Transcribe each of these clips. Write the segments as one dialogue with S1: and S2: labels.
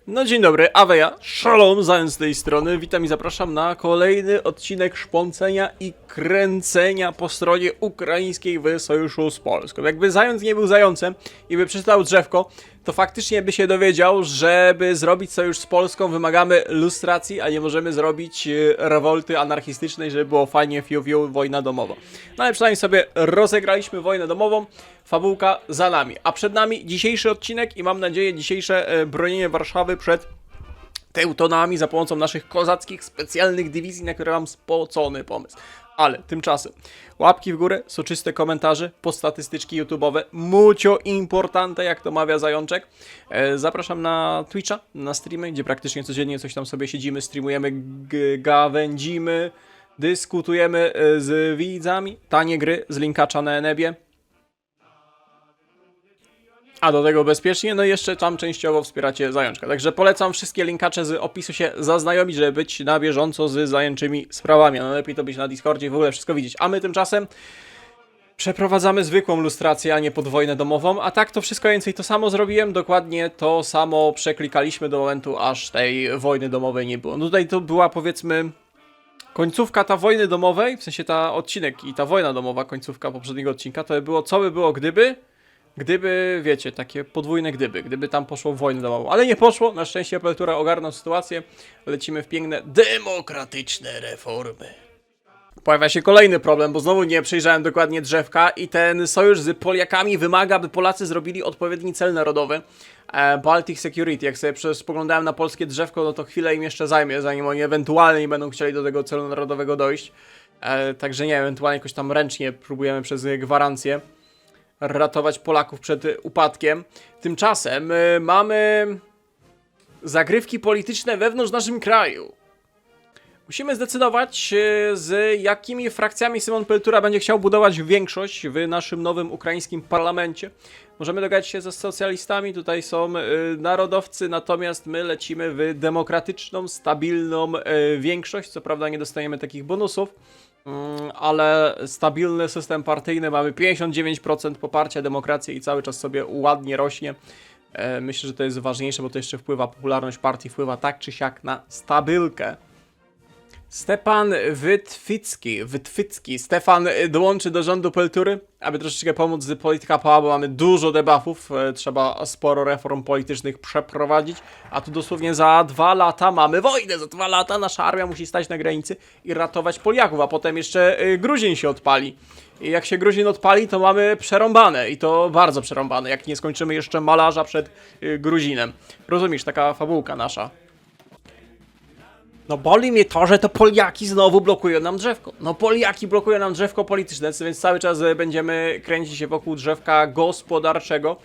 S1: No dzień dobry, Aweja, Shalom, Zając z tej strony, witam i zapraszam na kolejny odcinek szpącenia i kręcenia po stronie ukraińskiej w sojuszu z Polską. Jakby Zając nie był zającem i by przeczytał drzewko, to faktycznie by się dowiedział, żeby zrobić sojusz z Polską wymagamy lustracji, a nie możemy zrobić rewolty anarchistycznej, żeby było fajnie, fiu, wojna domowa. No ale przynajmniej sobie rozegraliśmy wojnę domową, fabułka za nami. A przed nami dzisiejszy odcinek i mam nadzieję dzisiejsze bronienie Warszawy przed Teutonami za pomocą naszych kozackich specjalnych dywizji, na które mam spocony pomysł. Ale tymczasem łapki w górę, soczyste komentarze, postatystyczki YouTube'owe, mucho importante, jak to mawia Zajączek. Zapraszam na Twitcha, na streamy, gdzie praktycznie codziennie coś tam sobie siedzimy, streamujemy, gawędzimy, dyskutujemy z widzami, tanie gry z linkacza na Enebie. A do tego bezpiecznie, no i jeszcze tam częściowo wspieracie Zajączka. Także polecam wszystkie linkacze z opisu się zaznajomić, żeby być na bieżąco z zajęczymi sprawami. No lepiej to być na Discordzie i w ogóle wszystko widzieć. A my tymczasem przeprowadzamy zwykłą lustrację, a nie podwojnę domową. A tak to wszystko więcej to samo zrobiłem. Dokładnie to samo przeklikaliśmy do momentu, aż tej wojny domowej nie było. No tutaj to była, powiedzmy, końcówka ta wojny domowej, w sensie ta odcinek i ta wojna domowa, końcówka poprzedniego odcinka, to by było, co by było gdyby, wiecie, takie podwójne gdyby tam poszło w wojnę domową. Ale nie poszło, na szczęście Apelatura ogarnął sytuację, lecimy w piękne, demokratyczne reformy. Pojawia się kolejny problem, bo znowu nie przejrzałem dokładnie drzewka i ten sojusz z Poliakami wymaga, by Polacy zrobili odpowiedni cel narodowy. Baltic Security, jak sobie spoglądałem na polskie drzewko, no to chwilę im jeszcze zajmie, zanim oni ewentualnie będą chcieli do tego celu narodowego dojść. Także nie, ewentualnie jakoś tam ręcznie próbujemy przez gwarancję ratować Polaków przed upadkiem. Tymczasem mamy zagrywki polityczne wewnątrz naszym kraju. Musimy zdecydować, z jakimi frakcjami Szymon Peltura będzie chciał budować większość w naszym nowym ukraińskim parlamencie. Możemy dogadać się ze socjalistami, tutaj są narodowcy, natomiast my lecimy w demokratyczną, stabilną większość. Co prawda nie dostajemy takich bonusów, ale stabilny system partyjny, mamy 59% poparcia, demokracji i cały czas sobie ładnie rośnie. Myślę, że to jest ważniejsze, bo to jeszcze wpływa, popularność partii wpływa tak czy siak na stabilkę. Stefan Wytwycki. Stefan dołączy do rządu Peltury, aby troszeczkę pomóc z polityka PA, bo mamy dużo debuffów, trzeba sporo reform politycznych przeprowadzić, a tu dosłownie za 2 lata mamy wojnę, za 2 lata nasza armia musi stać na granicy i ratować Poliaków, a potem jeszcze Gruzin się odpali. I jak się Gruzin odpali, to mamy przerąbane i to bardzo przerąbane, jak nie skończymy jeszcze malarza przed Gruzinem. Rozumiesz, taka fabułka nasza. No boli mnie to, że to Poliaki znowu blokują nam drzewko. No Poliaki blokują nam drzewko polityczne, więc cały czas będziemy kręcić się wokół drzewka gospodarczego.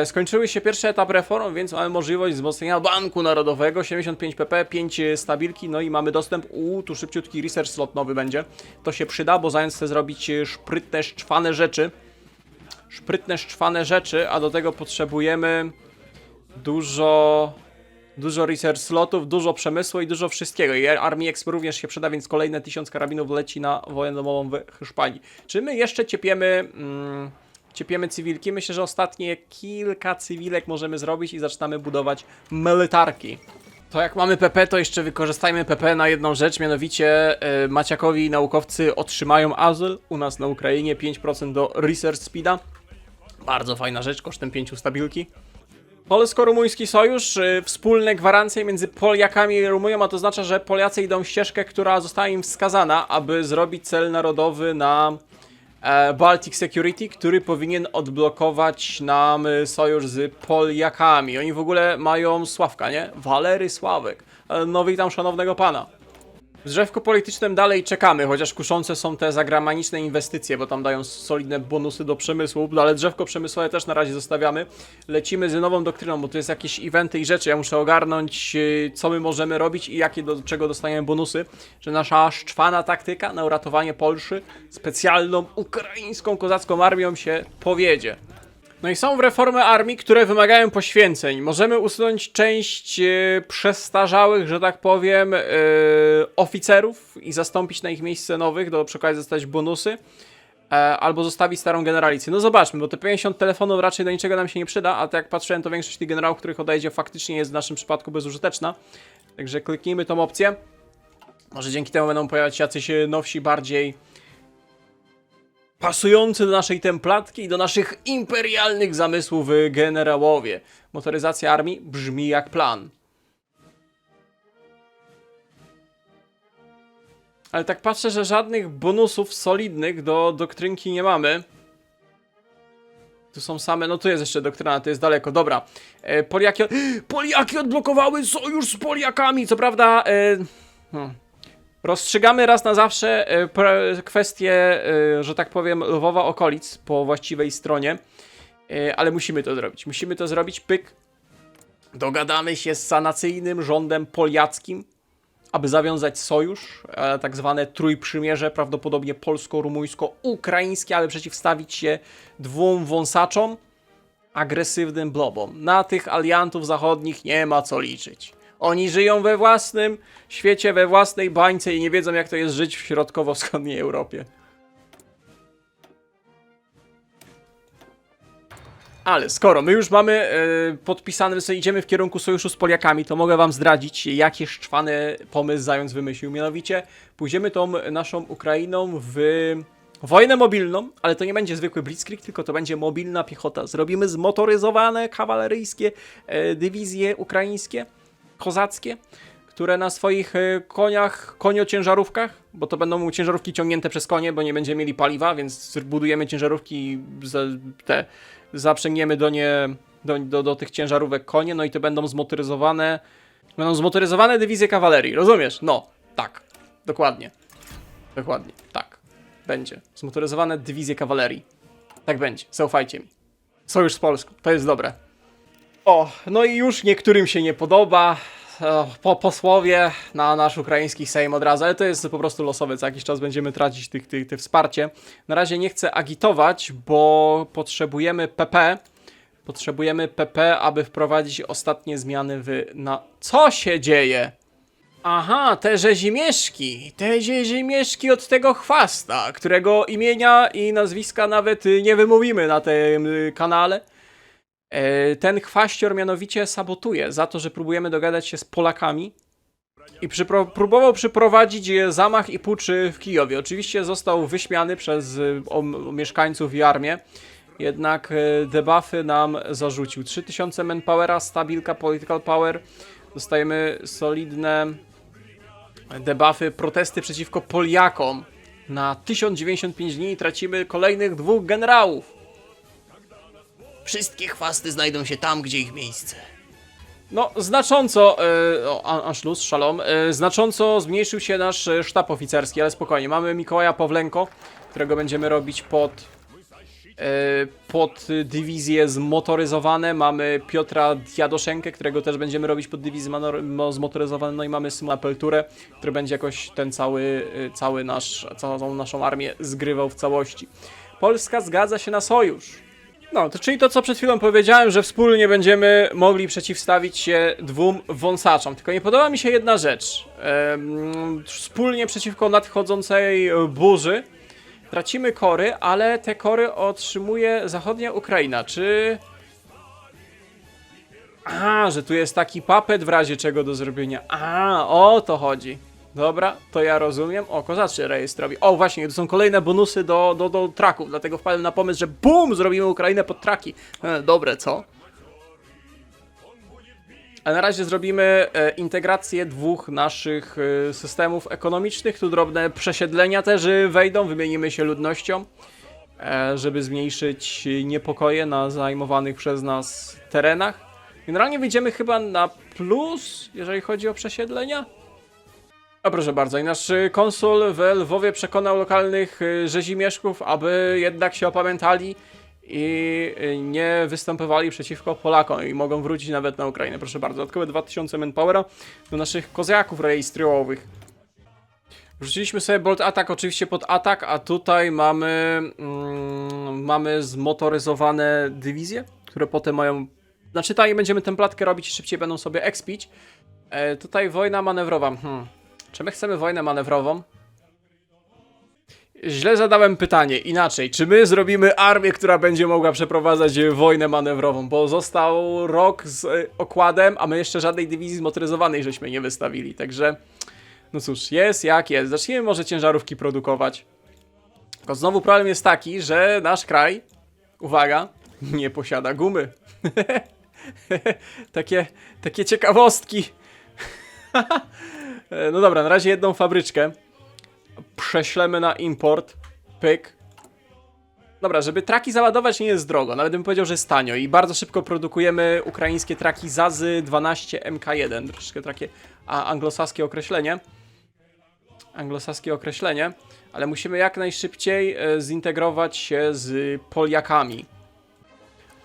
S1: Skończyły się pierwszy etap reform, więc mamy możliwość wzmocnienia Banku Narodowego, 75 pp, 5 stabilki, no i mamy dostęp, tu szybciutki research slot nowy będzie. To się przyda, bo Zając chce zrobić szprytne, szczwane rzeczy. A do tego potrzebujemy dużo research slotów, dużo przemysłu i dużo wszystkiego. I Armii Exp również się przyda, więc kolejne 1000 karabinów leci na wojnę domową w Hiszpanii. Czy my jeszcze ciepiemy cywilki? Myślę, że ostatnie kilka cywilek możemy zrobić i zaczynamy budować militarki. To jak mamy PP, to jeszcze wykorzystajmy PP na jedną rzecz, mianowicie Maciakowi naukowcy otrzymają azyl u nas na Ukrainie, 5% do research speeda. Bardzo fajna rzecz, kosztem 5 stabilki. Polsko-rumuński sojusz, wspólne gwarancje między Poliakami i Rumunią, a to oznacza, że Polacy idą ścieżkę, która została im wskazana, aby zrobić cel narodowy na Baltic Security, który powinien odblokować nam sojusz z Poliakami. Oni w ogóle mają Sławka, nie? Walery Sławek. No witam szanownego pana. W drzewku politycznym dalej czekamy, chociaż kuszące są te zagraniczne inwestycje, bo tam dają solidne bonusy do przemysłu, ale drzewko przemysłowe też na razie zostawiamy. Lecimy z nową doktryną, bo tu jest jakieś eventy i rzeczy, ja muszę ogarnąć, co my możemy robić i jakie do czego dostaniemy bonusy, że nasza szczwana taktyka na uratowanie Polszy specjalną ukraińską kozacką armią się powiedzie. No i są reformy armii, które wymagają poświęceń. Możemy usunąć część przestarzałych, że tak powiem, oficerów i zastąpić na ich miejsce nowych, przy okazji dostać bonusy. albo zostawić starą generalicję. No zobaczmy, bo te 50 telefonów raczej do niczego nam się nie przyda, a tak jak patrzyłem, to większość tych generałów, których odejdzie, faktycznie jest w naszym przypadku bezużyteczna. Także kliknijmy tą opcję. Może dzięki temu będą pojawiać się jacyś nowsi, bardziej pasujący do naszej templatki i do naszych imperialnych zamysłów generałowie. Motoryzacja armii brzmi jak plan. Ale tak patrzę, że żadnych bonusów solidnych do doktrynki nie mamy. Tu są same, no tu jest jeszcze doktryna, to jest daleko, dobra. Poliaki odblokowały sojusz z Poliakami, co prawda... Rozstrzygamy raz na zawsze kwestię, że tak powiem, Lwowa okolic po właściwej stronie. Ale musimy to zrobić. Musimy to zrobić, pyk. Dogadamy się z sanacyjnym rządem poliackim, aby zawiązać sojusz, tak zwane trójprzymierze, prawdopodobnie polsko-rumuńsko-ukraińskie, aby przeciwstawić się dwóm wąsaczom, agresywnym blobom. Na tych aliantów zachodnich nie ma co liczyć. Oni żyją we własnym świecie, we własnej bańce i nie wiedzą, jak to jest żyć w środkowo-wschodniej Europie. Ale skoro my już mamy podpisane, że idziemy w kierunku sojuszu z Poliakami, to mogę wam zdradzić, jaki szczwany pomysł Zając wymyślił. Mianowicie pójdziemy tą naszą Ukrainą w wojnę mobilną, ale to nie będzie zwykły blitzkrieg, tylko to będzie mobilna piechota. Zrobimy zmotoryzowane kawaleryjskie dywizje ukraińskie, kozackie, które na swoich koniach, koniociężarówkach, bo to będą ciężarówki ciągnięte przez konie, bo nie będziemy mieli paliwa, więc budujemy ciężarówki, zaprzęgniemy do tych ciężarówek konie, no i to będą zmotoryzowane dywizje kawalerii, rozumiesz? No, tak, dokładnie, tak, będzie, zmotoryzowane dywizje kawalerii, tak będzie, zaufajcie mi. Sojusz z Polską, to jest dobre. O, no i już niektórym się nie podoba, posłowie na nasz ukraiński Sejm od razu, ale to jest po prostu losowe, co jakiś czas będziemy tracić te wsparcie. Na razie nie chcę agitować, bo potrzebujemy PP, aby wprowadzić ostatnie zmiany Co się dzieje? Aha, te rzezimieszki od tego chwasta, którego imienia i nazwiska nawet nie wymówimy na tym kanale. Ten chwaścior mianowicie sabotuje za to, że próbujemy dogadać się z Polakami i próbował przyprowadzić zamach i pucz w Kijowie. Oczywiście został wyśmiany przez mieszkańców i armię, jednak debuffy nam zarzucił. 3000 manpowera, stabilka, political power. Dostajemy solidne debuffy, protesty przeciwko Poliakom. Na 1095 dni i tracimy kolejnych 2 generałów. Wszystkie chwasty znajdą się tam, gdzie ich miejsce. No, znacząco, Anschluss, szalom, znacząco zmniejszył się nasz sztab oficerski, ale spokojnie. Mamy Mikołaja Pawlenko, którego będziemy robić pod dywizje zmotoryzowane. Mamy Piotra Diadoszenkę, którego też będziemy robić pod dywizję zmotoryzowane. No i mamy Symona Pelturę, który będzie jakoś ten całą naszą armię zgrywał w całości. Polska zgadza się na sojusz. No, to czyli to, co przed chwilą powiedziałem, że wspólnie będziemy mogli przeciwstawić się 2 wąsaczom. Tylko nie podoba mi się jedna rzecz. Wspólnie przeciwko nadchodzącej burzy tracimy kory, ale te kory otrzymuje zachodnia Ukraina. Czy... A, że tu jest taki papet w razie czego do zrobienia. A, o to chodzi. Dobra, to ja rozumiem. O, kozaczy rejestrowi. O, właśnie, to są kolejne bonusy do traków, dlatego wpadłem na pomysł, że BUM! Zrobimy Ukrainę pod traki. Dobre, co? A na razie zrobimy integrację 2 naszych systemów ekonomicznych. Tu drobne przesiedlenia też wejdą, wymienimy się ludnością, żeby zmniejszyć niepokoje na zajmowanych przez nas terenach. Generalnie wyjdziemy chyba na plus, jeżeli chodzi o przesiedlenia. A proszę bardzo, i nasz konsul w Lwowie przekonał lokalnych rzezimieszków, aby jednak się opamiętali i nie występowali przeciwko Polakom i mogą wrócić nawet na Ukrainę. Proszę bardzo, dodatkowe 2000 manpowera do naszych kozaków rejestrowych. Wrzuciliśmy sobie Bolt Attack oczywiście pod atak, a tutaj mamy zmotoryzowane dywizje, które potem mają... Znaczy tutaj będziemy templatkę robić i szybciej będą sobie expić. Tutaj wojna manewrowa. Czy my chcemy wojnę manewrową? Źle zadałem pytanie, inaczej. Czy my zrobimy armię, która będzie mogła przeprowadzać wojnę manewrową? Bo został rok z okładem, a my jeszcze żadnej dywizji zmotoryzowanej żeśmy nie wystawili. Także, no cóż, jest jak jest. Zacznijmy może ciężarówki produkować. Tylko znowu problem jest taki, że nasz kraj, uwaga, nie posiada gumy. Takie ciekawostki. No dobra, na razie jedną fabryczkę prześlemy na import. Pyk. Dobra, żeby traki załadować nie jest drogo, nawet bym powiedział, że jest tanio i bardzo szybko produkujemy ukraińskie traki Zazy 12 MK1. Troszeczkę takie anglosaskie określenie. Ale musimy jak najszybciej zintegrować się z Poliakami.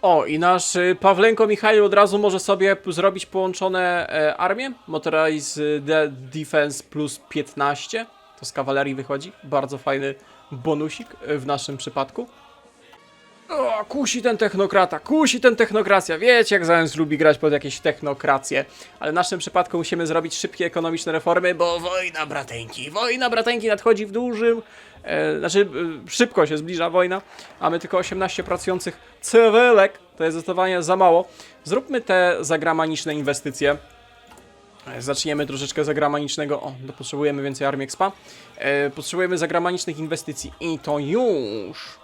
S1: O, i nasz Pawlenko Michał od razu może sobie zrobić połączone armie. Motorized Defense plus 15. To z kawalerii wychodzi. Bardzo fajny bonusik w naszym przypadku. O, kusi ten technokracja. Wiecie, jak Zając lubi grać pod jakieś technokracje. Ale w naszym przypadku musimy zrobić szybkie, ekonomiczne reformy, bo wojna brateńki nadchodzi w dużym... szybko się zbliża wojna. Mamy tylko 18 pracujących cywilek. To jest zdecydowanie za mało. Zróbmy te zagraniczne inwestycje. Zaczniemy troszeczkę zagranicznego. O, potrzebujemy więcej armii expa. Potrzebujemy zagranicznych inwestycji. I to już.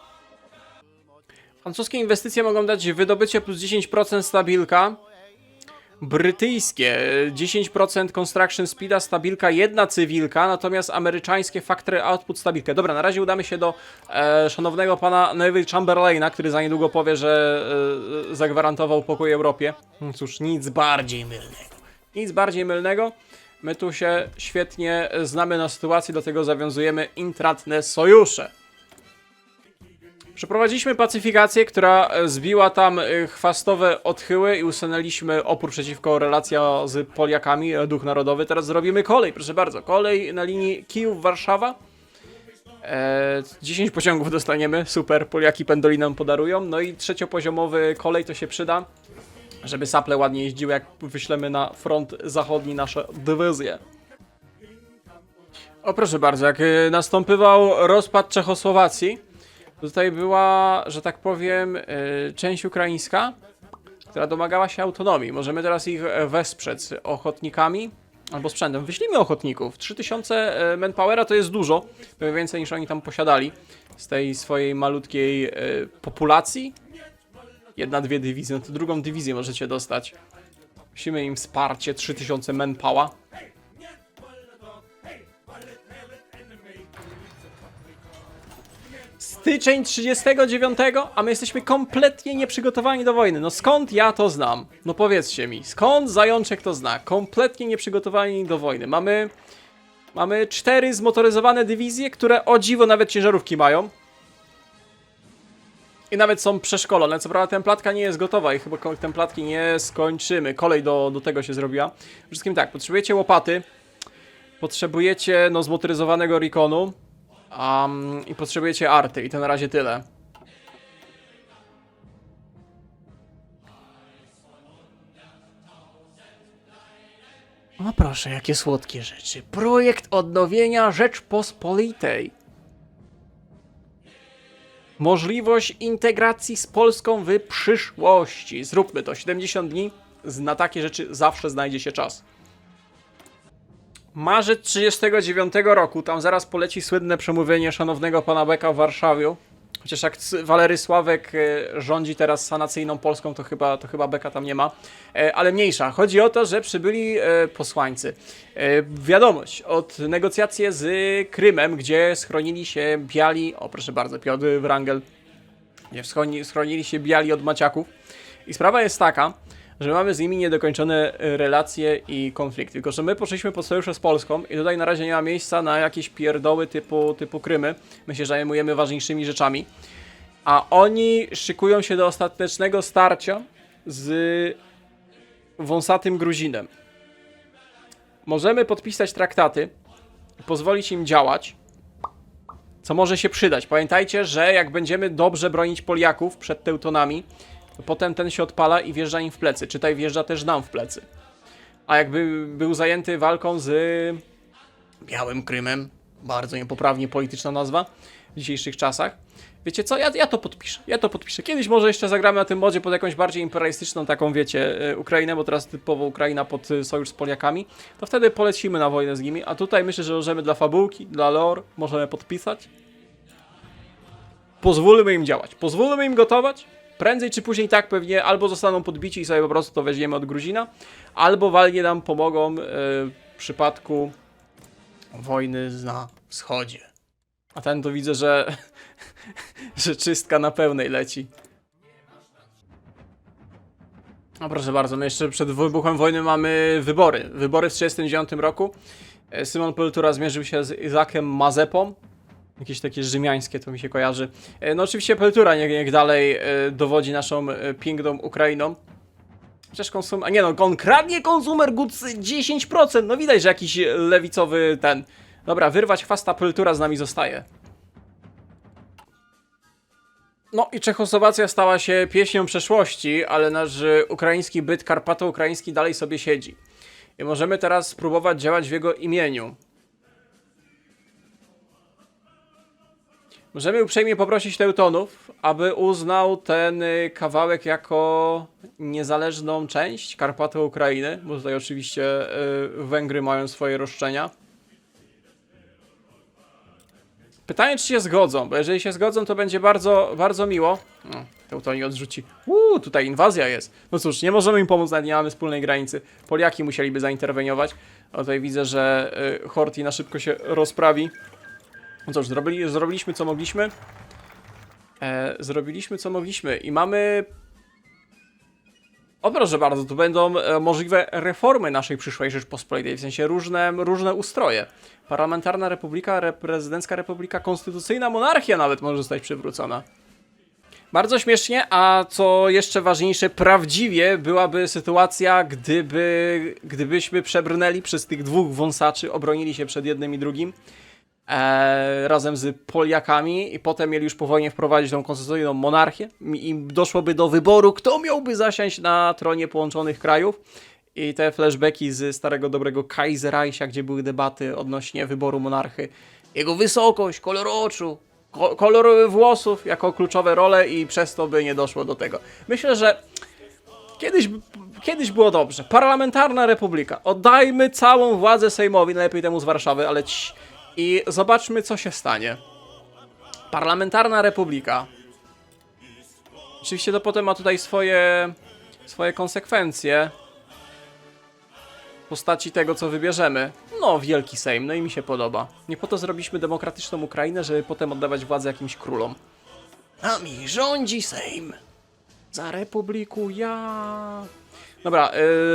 S1: Francuskie inwestycje mogą dać wydobycie plus 10% stabilka. Brytyjskie 10% construction speeda, stabilka, jedna cywilka, natomiast amerykańskie factory output, stabilkę. Dobra, na razie udamy się do szanownego pana Neville Chamberlaina, który za niedługo powie, że zagwarantował pokój Europie. No cóż, nic bardziej mylnego. My tu się świetnie znamy na sytuacji, dlatego zawiązujemy intratne sojusze. Przeprowadziliśmy pacyfikację, która zbiła tam chwastowe odchyły i usunęliśmy opór przeciwko relacja z Poliakami, duch narodowy. Teraz zrobimy kolej, proszę bardzo. Kolej na linii Kijów-Warszawa. 10 pociągów dostaniemy, super, Poliaki pendoli nam podarują. No i trzeciopoziomowy kolej to się przyda, żeby saple ładnie jeździły, jak wyślemy na front zachodni nasze dywizje. O proszę bardzo, jak nastąpywał rozpad Czechosłowacji, tutaj była, że tak powiem, część ukraińska, która domagała się autonomii. Możemy teraz ich wesprzeć ochotnikami albo sprzętem. Wyślijmy ochotników. 3000 manpowera to jest dużo, pewnie więcej niż oni tam posiadali z tej swojej malutkiej populacji. Jedna, dwie dywizje, no to drugą dywizję możecie dostać. Musimy im wsparcie, 3000 manpower. Styczeń 39, a my jesteśmy kompletnie nieprzygotowani do wojny. No skąd ja to znam? No powiedzcie mi, skąd Zajączek to zna? Kompletnie nieprzygotowani do wojny. Mamy 4 zmotoryzowane dywizje, które o dziwo nawet ciężarówki mają. I nawet są przeszkolone. Co prawda templatka nie jest gotowa i chyba templatki nie skończymy. Kolej do tego się zrobiła. Przede wszystkim tak, potrzebujecie łopaty. Potrzebujecie zmotoryzowanego Reconu. I potrzebujecie arty. I to na razie tyle. O proszę, jakie słodkie rzeczy. Projekt odnowienia Rzeczpospolitej. Możliwość integracji z Polską w przyszłości. Zróbmy to. 70 dni. Na takie rzeczy zawsze znajdzie się czas. Marzec 39 roku. Tam zaraz poleci słynne przemówienie szanownego pana Beka w Warszawie. Chociaż jak Walery Sławek rządzi teraz sanacyjną Polską, to chyba Beka tam nie ma. Ale mniejsza. Chodzi o to, że przybyli posłańcy. Wiadomość od negocjacje z Krymem, gdzie schronili się biali... O, proszę bardzo, Piotr Wrangel. Gdzie schronili się biali od Maciaków. I sprawa jest taka, że mamy z nimi niedokończone relacje i konflikty. Tylko że my poszliśmy pod sojusze z Polską i tutaj na razie nie ma miejsca na jakieś pierdoły typu Krymy. My się zajmujemy ważniejszymi rzeczami. A oni szykują się do ostatecznego starcia z wąsatym Gruzinem. Możemy podpisać traktaty, pozwolić im działać, co może się przydać. Pamiętajcie, że jak będziemy dobrze bronić Poliaków przed Teutonami, to potem ten się odpala i wjeżdża im w plecy. Czytaj, wjeżdża też nam w plecy. A jakby był zajęty walką z Białym Krymem, Bardzo niepoprawnie polityczna nazwa w dzisiejszych czasach. Wiecie co? Ja to podpiszę. Ja to podpiszę. Kiedyś może jeszcze zagramy na tym modzie pod jakąś bardziej imperialistyczną taką, wiecie, Ukrainę, bo teraz typowo Ukraina pod sojusz z Poliakami. To wtedy polecimy na wojnę z nimi. A tutaj myślę, że możemy dla fabułki, dla lore, możemy podpisać. Pozwólmy im działać. Pozwólmy im gotować. Prędzej czy później tak pewnie albo zostaną podbici i sobie po prostu to weźmiemy od Gruzina, albo walnie nam pomogą w przypadku wojny na wschodzie. A ten to widzę, że że czystka na pełnej leci. No proszę bardzo, my jeszcze przed wybuchem wojny mamy wybory. Wybory w 1939 roku. Szymon Peltura zmierzył się z Izakiem Mazepą. Jakieś takie rzymiańskie to mi się kojarzy. No oczywiście Peltura niech dalej dowodzi naszą piękną Ukrainą. Chociaż a nie no, on kradnie Consumer Goods 10%. No widać, że jakiś lewicowy ten. Dobra, wyrwać chwasta, Peltura z nami zostaje. No i Czechosłowacja stała się pieśnią przeszłości, ale nasz ukraiński byt karpato-ukraiński dalej sobie siedzi. I możemy teraz spróbować działać w jego imieniu. Możemy uprzejmie poprosić Teutonów, aby uznał ten kawałek jako niezależną część Karpato-Ukrainy, bo tutaj oczywiście Węgry mają swoje roszczenia. Pytanie, czy się zgodzą, bo jeżeli się zgodzą, to będzie bardzo, bardzo miło. No, Teutoni odrzuci. Tutaj inwazja jest. No cóż, nie możemy im pomóc, nawet nie mamy wspólnej granicy. Poliaki musieliby zainterweniować. A tutaj widzę, że Horthy na szybko się rozprawi. No cóż, zrobiliśmy co mogliśmy. Zrobiliśmy co mogliśmy i mamy... O proszę bardzo, tu będą możliwe reformy naszej przyszłej Rzeczpospolitej, w sensie różne ustroje. Parlamentarna republika, prezydencka republika, konstytucyjna monarchia nawet może zostać przywrócona. Bardzo śmiesznie, a co jeszcze ważniejsze, prawdziwie byłaby sytuacja, gdybyśmy przebrnęli przez tych dwóch wąsaczy, obronili się przed jednym i drugim. Razem z Poliakami i potem mieli już po wojnie wprowadzić tą konstytucyjną monarchię i doszłoby do wyboru, kto miałby zasiąść na tronie połączonych krajów. I te flashbacki z starego dobrego Kaiserreicha, gdzie były debaty odnośnie wyboru monarchy. Jego wysokość, kolor oczu, kolor włosów jako kluczowe role i przez to by nie doszło do tego. Myślę, że kiedyś było dobrze. Parlamentarna republika. Oddajmy całą władzę Sejmowi, najlepiej temu z Warszawy, ale i zobaczmy, co się stanie. Parlamentarna republika. Oczywiście to potem ma tutaj swoje konsekwencje w postaci tego, co wybierzemy. No, wielki Sejm, no i mi się podoba. Nie po to zrobiliśmy demokratyczną Ukrainę, żeby potem oddawać władzę jakimś królom. Nami rządzi Sejm. Za republiku ja. Dobra,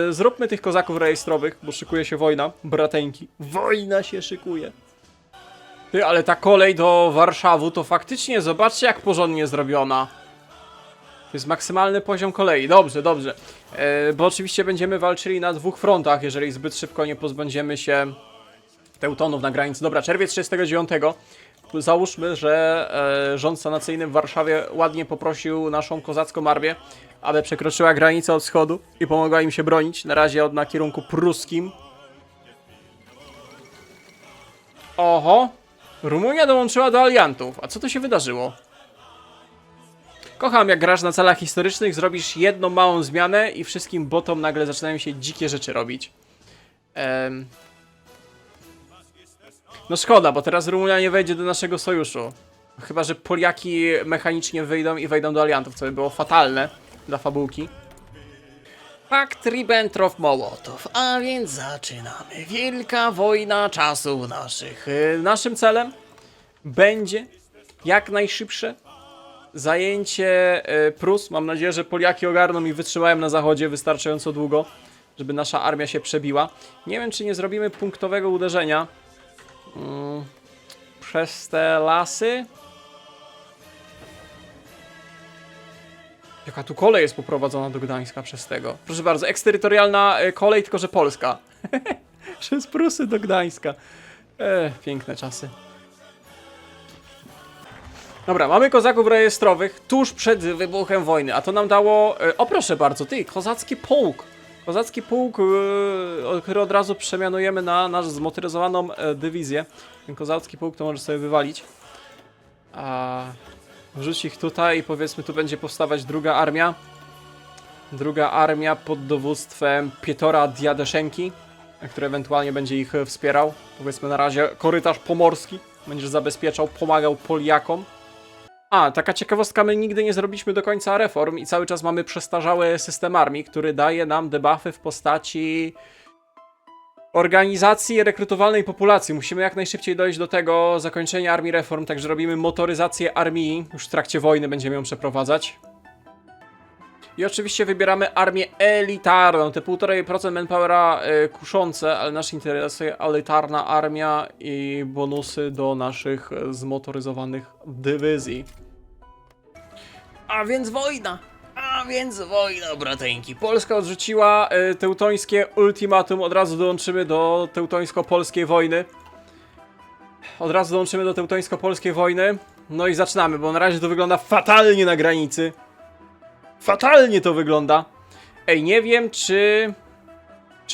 S1: zróbmy tych kozaków rejestrowych, bo szykuje się wojna. Brateńki. Wojna się szykuje. Ty, ale ta kolej do Warszawy to faktycznie, zobaczcie jak porządnie zrobiona. To jest maksymalny poziom kolei. Dobrze, dobrze. Bo oczywiście będziemy walczyli na dwóch frontach, jeżeli zbyt szybko nie pozbędziemy się Teutonów na granicy. Dobra, czerwiec 39. Załóżmy, że rząd sanacyjny w Warszawie ładnie poprosił naszą kozacką armię, aby przekroczyła granicę od wschodu i pomogła im się bronić. Na razie na kierunku pruskim. Oho! Rumunia dołączyła do aliantów. A co to się wydarzyło? Kocham, jak grasz na celach historycznych, zrobisz jedną małą zmianę i wszystkim botom nagle zaczynają się dzikie rzeczy robić. No szkoda, bo teraz Rumunia nie wejdzie do naszego sojuszu. Chyba że Poliaki mechanicznie wyjdą i wejdą do aliantów, co by było fatalne dla fabułki. Pakt Ribbentrop-Mołotow, a więc zaczynamy. Wielka wojna czasów naszych. Naszym celem będzie jak najszybsze zajęcie Prus. Mam nadzieję, że Poliaki ogarną i wytrzymają na zachodzie wystarczająco długo, żeby nasza armia się przebiła. Nie wiem, czy nie zrobimy punktowego uderzenia przez te lasy. Jaka tu kolej jest poprowadzona do Gdańska przez tego. Proszę bardzo, eksterytorialna kolej, tylko że polska. Przez Prusy do Gdańska. Piękne czasy. Dobra, mamy kozaków rejestrowych tuż przed wybuchem wojny, a to nam dało... O proszę bardzo, ty, kozacki pułk. Kozacki pułk, który od razu przemianujemy na nasz zmotoryzowaną dywizję. Ten kozacki pułk to może sobie wywalić. A wrzuć ich tutaj i powiedzmy tu będzie powstawać druga armia. Druga armia pod dowództwem Pietora Diadeszenki, który ewentualnie będzie ich wspierał. Powiedzmy na razie korytarz pomorski. Będziesz zabezpieczał, pomagał Poliakom. A, taka ciekawostka, my nigdy nie zrobiliśmy do końca reform i cały czas mamy przestarzały system armii, który daje nam debuffy w postaci organizacji rekrutowalnej populacji. Musimy jak najszybciej dojść do tego zakończenia armii reform, także robimy motoryzację armii. Już w trakcie wojny będziemy ją przeprowadzać. I oczywiście wybieramy armię elitarną, te 1,5% manpowera kuszące, ale nas interesuje elitarna armia i bonusy do naszych zmotoryzowanych dywizji. A więc wojna! Brateńki. Polska odrzuciła teutońskie ultimatum, od razu dołączymy do teutońsko-polskiej wojny. No i zaczynamy, bo na razie to wygląda fatalnie na granicy. Fatalnie to wygląda. Ej, nie wiem, czy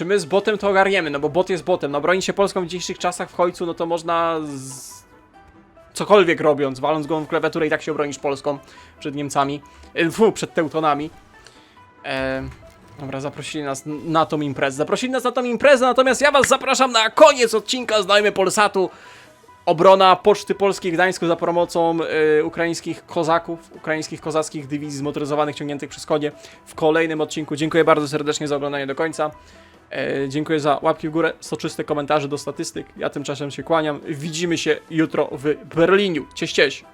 S1: my z botem to ogarniemy, no bo bot jest botem. No bronić się Polską w dzisiejszych czasach w końcu, no to można cokolwiek robiąc, waląc go w klawiaturę i tak się obronisz Polską przed Niemcami. Przed Teutonami. Dobra, zaprosili nas na tą imprezę. Natomiast ja was zapraszam na koniec odcinka z Znajmy Polsatu. Obrona Poczty Polskiej w Gdańsku za pomocą ukraińskich kozaków, ukraińskich kozackich dywizji zmotoryzowanych ciągniętych przez konie w kolejnym odcinku. Dziękuję bardzo serdecznie za oglądanie do końca. Dziękuję za łapki w górę, soczyste komentarze do statystyk. Ja tymczasem się kłaniam. Widzimy się jutro w Berliniu. Cześć, cześć!